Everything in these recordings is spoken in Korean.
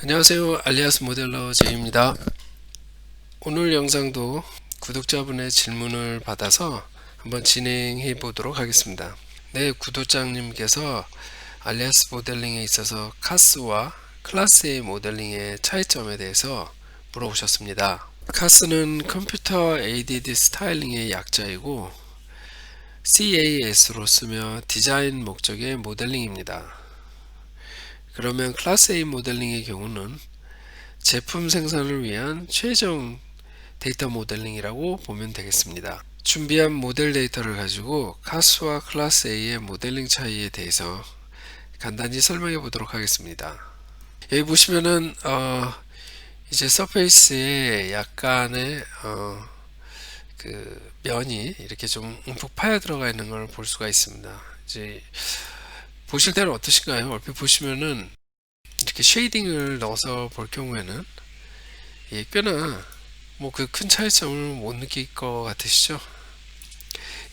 안녕하세요. 알리아스 모델러 제이입니다. 오늘 영상도 구독자분의 질문을 받아서 한번 진행해 보도록 하겠습니다. 네, 구독자님께서 알리아스 모델링에 있어서 카스와 클래스 A 모델링의 차이점에 대해서 물어보셨습니다. 카스는 컴퓨터 에이디드 스타일링의 약자이고 CAS로 쓰며 디자인 목적의 모델링입니다. 그러면 클래스 A 모델링의 경우는 제품 생산을 위한 최종 데이터 모델링이라고 보면 되겠습니다. 준비한 모델 데이터를 가지고 카스와 클래스 A의 모델링 차이에 대해서 간단히 설명해 보도록 하겠습니다. 여기 보시면은 이제 서페이스에 약간의 그 면이 이렇게 좀 움푹 파여 들어가 있는 걸 볼 수가 있습니다. 이제 보실 때는 어떠신가요? 얼핏 보시면은 이렇게 쉐이딩을 넣어서 볼 경우에는 꽤나 뭐 그 큰 차이점을 못 느낄 것 같으시죠?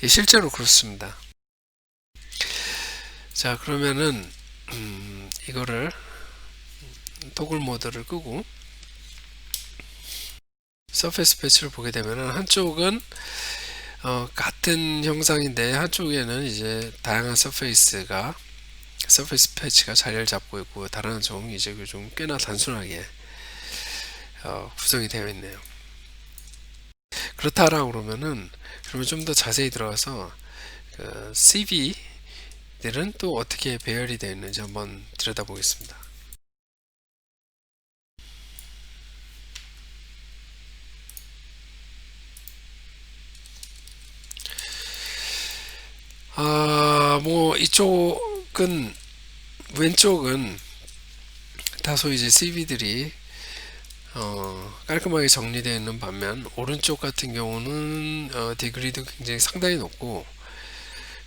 실제로 그렇습니다. 자, 그러면은 이거를 토글 모드를 끄고 서페이스 패치를 보게 되면은 한쪽은 같은 형상인데 한쪽에는 이제 다양한 서페이스 패치가 자리를 잡고 있고 다른 한쪽은 이제 좀 꽤나 단순하게 구성이 되어 있네요. 그렇다라고 그러면 좀 더 자세히 들어가서 CV들은 또 어떻게 배열이 되어 있는지 한번 들여다보겠습니다. 뭐 이쪽은 왼쪽은 다소 이제 CV들이 깔끔하게 정리되어 있는 반면 오른쪽 같은 경우는 디그리도 굉장히 상당히 높고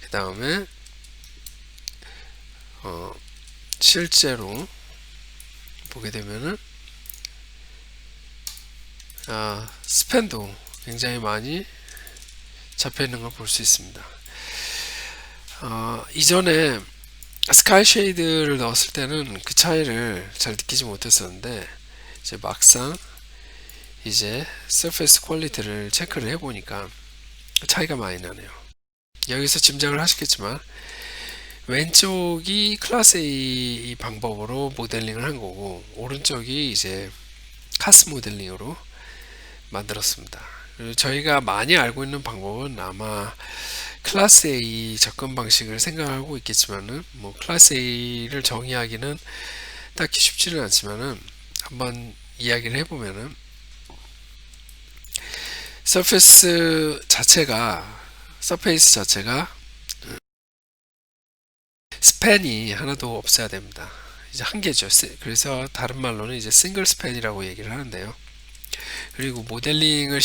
그 다음에 실제로 보게 되면은 스팬도 굉장히 많이 잡혀 있는 걸 볼 수 있습니다. 이전에 스카이 쉐이드를 넣었을 때는 그 차이를 잘 느끼지 못했었는데 이제 막상 이제 서페이스 퀄리티를 체크를 해보니까 차이가 많이 나네요. 여기서 짐작을 하시겠지만 왼쪽이 클래스 A 방법으로 모델링을 한 거고 오른쪽이 이제 카스 모델링으로 만들었습니다. 그리고 저희가 많이 알고 있는 방법은 아마 클래스 A 접근 방식을 생각하고 있겠지만은 뭐 클래스 A를 정의하기는 딱히 쉽지는 않지만은 한번 이야기를 해보면은 서페이스 자체가 스팬이 하나도 없어야 됩니다. 이제 한 개죠. 그래서 다른 말로는 이제 싱글 스팬이라고 얘기를 하는데요. 그리고 모델링을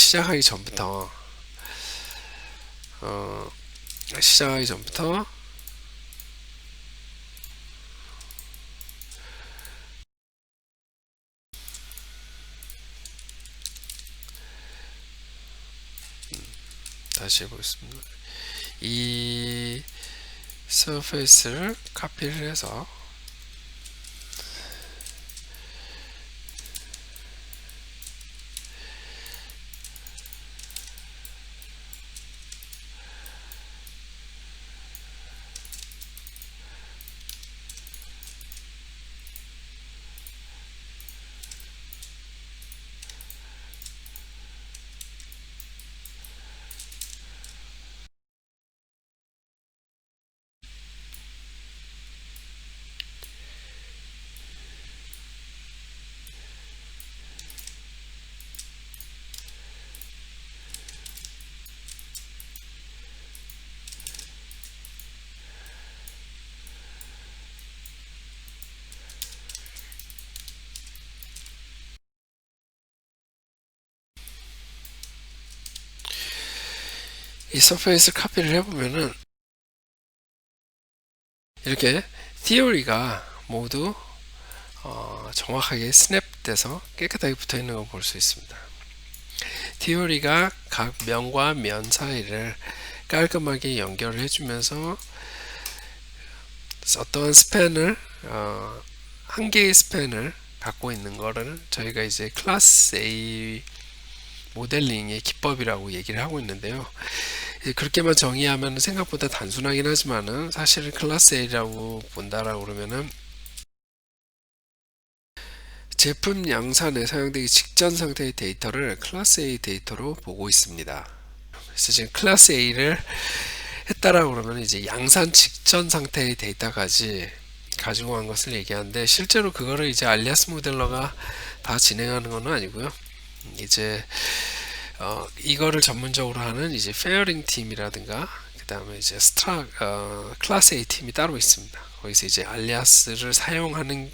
어, 시작하기 전부터 다시 해보겠습니다. 이 서페이스를 카피를 해서 이 서페이스 카피를 해보면은 이렇게 티오리가 모두 정확하게 스냅돼서 깨끗하게 붙어 있는 걸 볼 수 있습니다. 티오리가 각 면과 면 사이를 깔끔하게 연결을 해주면서 어떠한 스팬을 한 개의 스팬을 갖고 있는 거를 저희가 이제 클래스 A 모델링의 기법이라고 얘기를 하고 있는데요. 그렇게만 정의하면 생각보다 단순하긴 하지만은 사실은 클래스 A라고 본다라고 그러면은 제품 양산에 사용되기 직전 상태의 데이터를 클래스 A 데이터로 보고 있습니다. 그래서 지금 클래스 A를 했다라고 그러면 이제 양산 직전 상태의 데이터까지 가지고 간 것을 얘기하는데, 실제로 그거를 이제 알리아스 모델러가 다 진행하는 건 아니고요. 이제 이거를 전문적으로 하는 이제 페어링 팀이라든가 그 다음에 이제 클래스 A 팀이 따로 있습니다. 거기서 이제 알리아스를 사용하는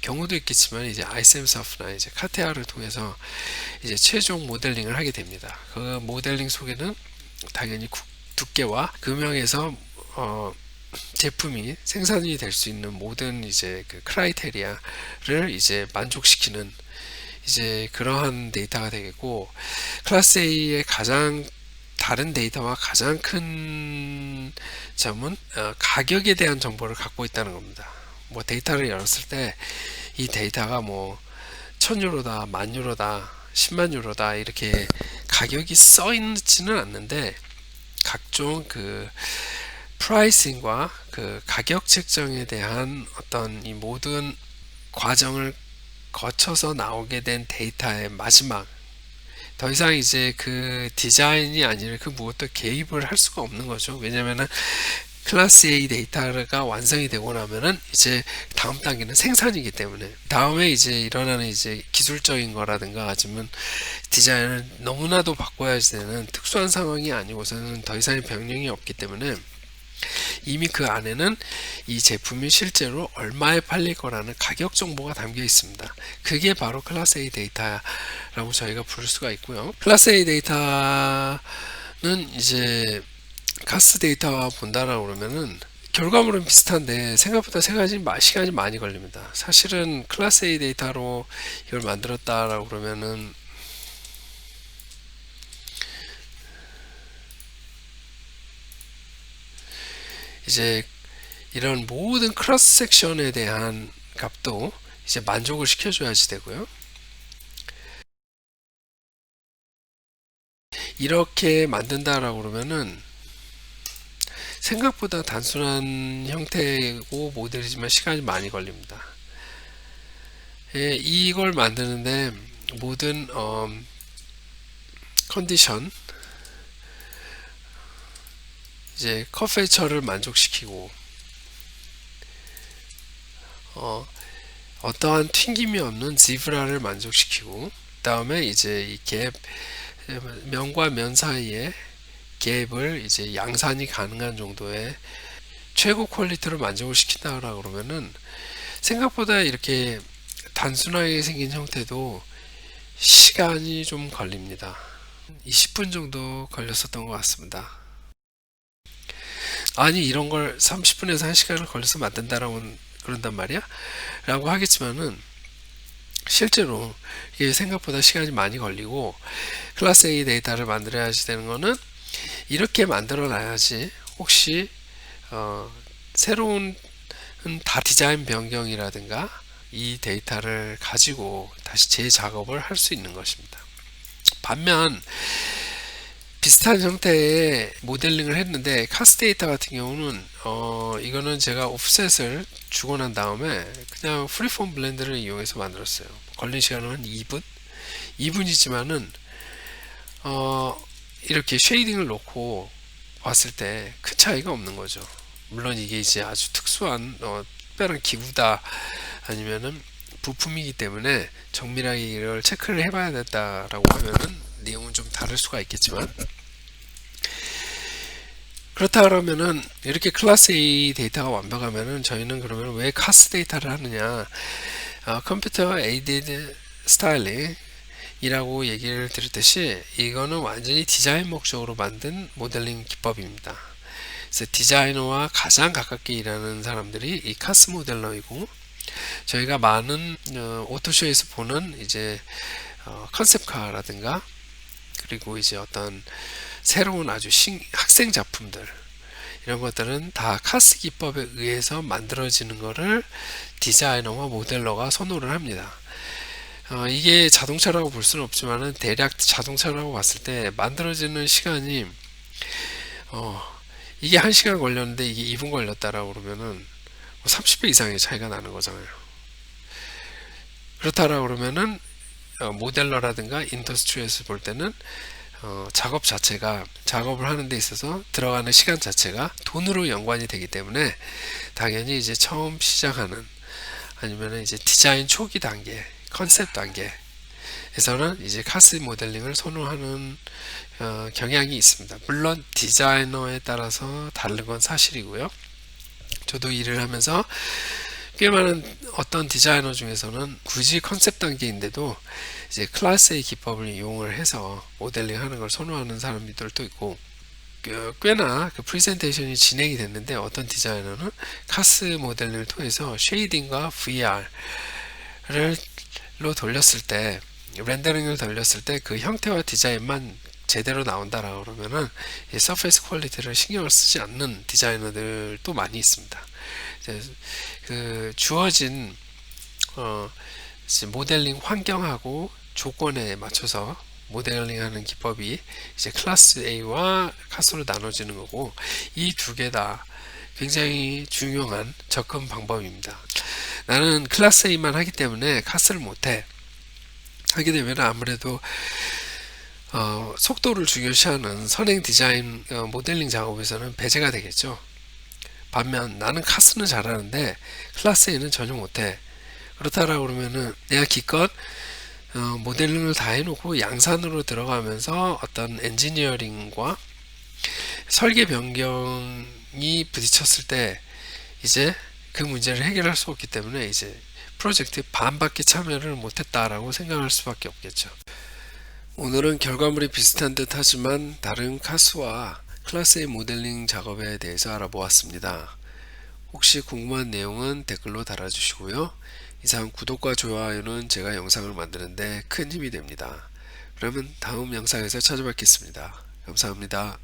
경우도 있겠지만 이제 아이셈서프나 이제 카테아를 통해서 이제 최종 모델링을 하게 됩니다. 그 모델링 속에는 당연히 두께와 금형에서 제품이 생산이 될 수 있는 모든 이제 그 크라이테리아를 이제 만족시키는 이제 그러한 데이터가 되겠고, 클래스 A의 가장 다른 데이터와 가장 큰 점은 가격에 대한 정보를 갖고 있다는 겁니다. 뭐 데이터를 열었을 때 이 데이터가 뭐 1000유로다, 10,000유로다, 10만 유로다 이렇게 가격이 써 있지는 않는데, 각종 그 프라이싱과 그 가격 책정에 대한 어떤 이 모든 과정을 거쳐서 나오게 된 데이터의 마지막, 더 이상 이제 그 디자인이 아니라 그 무엇도 개입을 할 수가 없는 거죠. 왜냐면은 클래스 A 데이터가 완성이 되고 나면은 이제 다음 단계는 생산이기 때문에, 다음에 이제 일어나는 이제 기술적인 거라든가 아니면 디자인을 너무나도 바꿔야 되는 특수한 상황이 아니고서는 더 이상의 변경이 없기 때문에, 이미 그 안에는 이 제품이 실제로 얼마에 팔릴 거라는 가격 정보가 담겨 있습니다. 그게 바로 클래스 A 데이터라고 저희가 부를 수가 있고요. 클래스 A 데이터는 이제 카스 데이터와 본다라고 그러면은 결과물은 비슷한데 생각보다 시간이 많이 걸립니다. 사실은 클래스 A 데이터로 이걸 만들었다라고 그러면은 이제 이런 모든 크로스 섹션에 대한 값도 이제 만족을 시켜줘야지 되고요. 이렇게 만든다라고 그러면은 생각보다 단순한 형태고 모델이지만 시간이 많이 걸립니다. 예, 이걸 만드는데 모든 컨디션, 이제 커페처를 만족시키고 어떠한 튕김이 없는 지브라를 만족시키고, 그 다음에 이제 이 갭, 면과 면 사이에 갭을 이제 양산이 가능한 정도의 최고 퀄리티로 만족을 시킨다라고 그러면은 생각보다 이렇게 단순하게 생긴 형태도 시간이 좀 걸립니다. 20분 정도 걸렸었던 것 같습니다. 아니 이런 걸 30분에서 1시간을 걸려서 만든다라고 그런단 말이야? 라고 하겠지만은 실제로 이게 생각보다 시간이 많이 걸리고, 클래스 A 데이터를 만들어야지 되는 거는 이렇게 만들어 놔야지 혹시 새로운 디자인 변경이라든가 이 데이터를 가지고 다시 재작업을 할 수 있는 것입니다. 반면 비슷한 형태의 모델링을 했는데 카스 데이터 같은 경우는 이거는 제가 오프셋을 주고 난 다음에 그냥 프리폼 블렌드를 이용해서 만들었어요. 걸린 시간은 한 2분이지만은 이렇게 쉐이딩을 놓고 봤을 때 큰 차이가 없는 거죠. 물론 이게 이제 아주 특수한 특별한 기구다 아니면은 부품이기 때문에 정밀하게 이걸 체크를 해봐야 된다라고 하면은 내용은 좀 다를 수가 있겠지만, 그렇다 그러면은 이렇게 클래스 A 데이터가 완벽하면은 저희는 그러면 왜 카스 데이터를 하느냐, 컴퓨터 에이디드 스타일링 이라고 얘기를 드렸듯이 이거는 완전히 디자인 목적으로 만든 모델링 기법입니다. 그래서 디자이너와 가장 가깝게 일하는 사람들이 이 카스 모델러이고, 저희가 많은 오토쇼에서 보는 이제 컨셉카라든가 그리고 이제 어떤 새로운 아주 학생 작품들, 이런 것들은 다 카스 기법에 의해서 만들어지는 것을 디자이너와 모델러가 선호를 합니다. 이게 자동차라고 볼 수는 없지만은 대략 자동차라고 봤을 때 만들어지는 시간이 이게 1시간 걸렸는데 이게 2분 걸렸다라고 그러면은 30배 이상의 차이가 나는 거잖아요. 그렇다라고 그러면은 모델러라든가 인더스트리에서 볼 때는 작업 자체가 작업을 하는 데 있어서 들어가는 시간 자체가 돈으로 연관이 되기 때문에 당연히 이제 처음 시작하는 아니면 이제 디자인 초기 단계, 컨셉 단계에서는 이제 카스 모델링을 선호하는 경향이 있습니다. 물론 디자이너에 따라서 다른 건 사실이고요. 저도 일을 하면서 꽤 많은 어떤 디자이너 중에서는 굳이 컨셉 단계인데도 이제 클래스 A 기법을 이용을 해서 모델링 하는 걸 선호하는 사람들도 있고, 꽤나 그 프레젠테이션이 진행이 됐는데 어떤 디자이너는 카스 모델링을 통해서 쉐이딩과 VR을 돌렸을 때, 렌더링을 돌렸을 때 그 형태와 디자인만 제대로 나온다라고 그러면은 이 서페이스 퀄리티를 신경을 쓰지 않는 디자이너들도 많이 있습니다. 그 주어진 모델링 환경하고 조건에 맞춰서 모델링하는 기법이 이제 클래스 A와 카스로 나눠지는 거고, 이 두 개 다 굉장히 중요한 접근 방법입니다. 나는 클래스 A만 하기 때문에 카스를 못해 하게 되면 아무래도 속도를 중요시하는 선행 디자인 모델링 작업에서는 배제가 되겠죠. 반면 나는 카스는 잘하는데 클래스 A는 전혀 못해. 그렇다라고 그러면은 내가 기껏 모델링을 다 해놓고 양산으로 들어가면서 어떤 엔지니어링과 설계 변경이 부딪혔을 때 이제 그 문제를 해결할 수 없기 때문에 이제 프로젝트에 반밖에 참여를 못했다라고 생각할 수밖에 없겠죠. 오늘은 결과물이 비슷한 듯 하지만 다른 카스와 클래스 A 모델링 작업에 대해서 알아보았습니다. 혹시 궁금한 내용은 댓글로 달아주시고요. 이상 구독과 좋아요는 제가 영상을 만드는데 큰 힘이 됩니다. 그러면 다음 영상에서 찾아뵙겠습니다. 감사합니다.